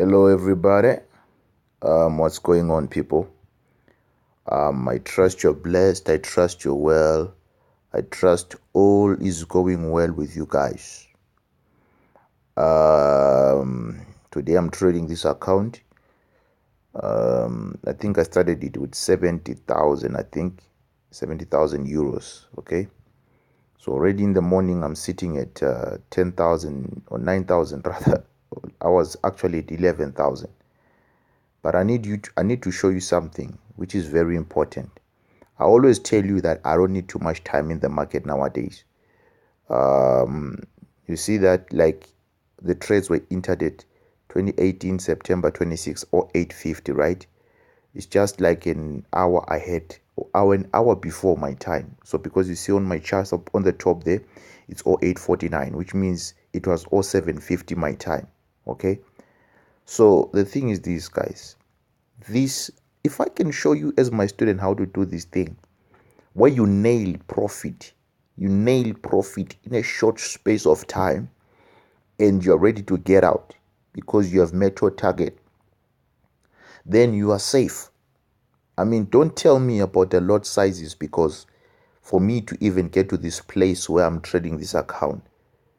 Hello everybody. What's going on, people? I trust you're blessed. I trust you're well. I trust all is going well with you guys. Today I'm trading this account. I think I started it with 70,000. I think 70,000 euros. Okay. So already in the morning I'm sitting at 10,000 or 9,000 rather. I was actually at 11,000. But I need to show you something which is very important. I always tell you that I don't need too much time in the market nowadays. Um, you see that like the trades were entered at 2018 September 26 or 8:50, right? It's just like an hour ahead or an hour before my time. So because you see on my chart up on the top there, it's 08:49, which means it was 07:50 my time. Okay. So the thing is this, guys. This, if I can show you as my student how to do this thing where you nail profit in a short space of time, and you're ready to get out because you have met your target, then you are safe. I mean, don't tell me about the lot sizes, because for me to even get to this place where I'm trading this account,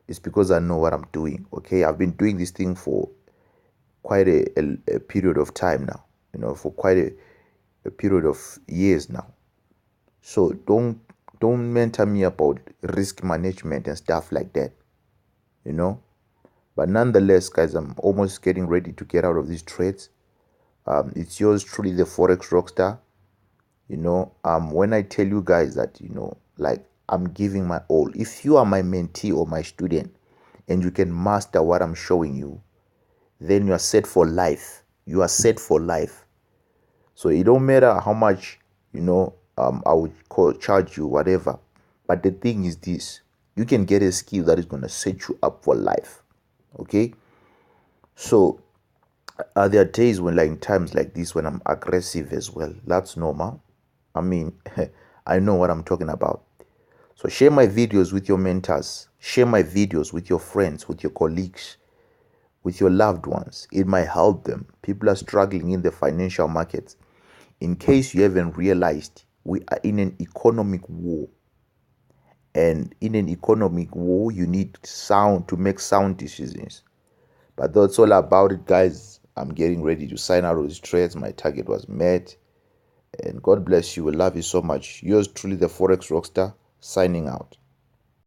it's because I know what I'm doing. Okay, I've been doing this thing for quite a period of time now, for quite a period of years now. So don't mentor me about risk management and stuff like that, you know. But nonetheless, guys, I'm almost getting ready to get out of these trades. It's yours truly, the Forex Rockstar. When I tell you guys that, like I'm giving my all. If you are my mentee or my student and you can master what I'm showing you, then you are set for life. You are set for life. So it don't matter how much, I would charge you, whatever. But the thing is this, you can get a skill that is going to set you up for life. Okay. So there are days when, like in times like this, when I'm aggressive as well. That's normal. I mean, I know what I'm talking about. So share my videos with your mentors. Share my videos with your friends, with your colleagues, with your loved ones. It might help them. People are struggling in the financial markets. In case you haven't realized, we are in an economic war. And in an economic war, you need to make sound decisions. But that's all about it, guys. I'm getting ready to sign out of these trades. My target was met. And God bless you. We love you so much. Yours truly, the Forex Rockstar, signing out.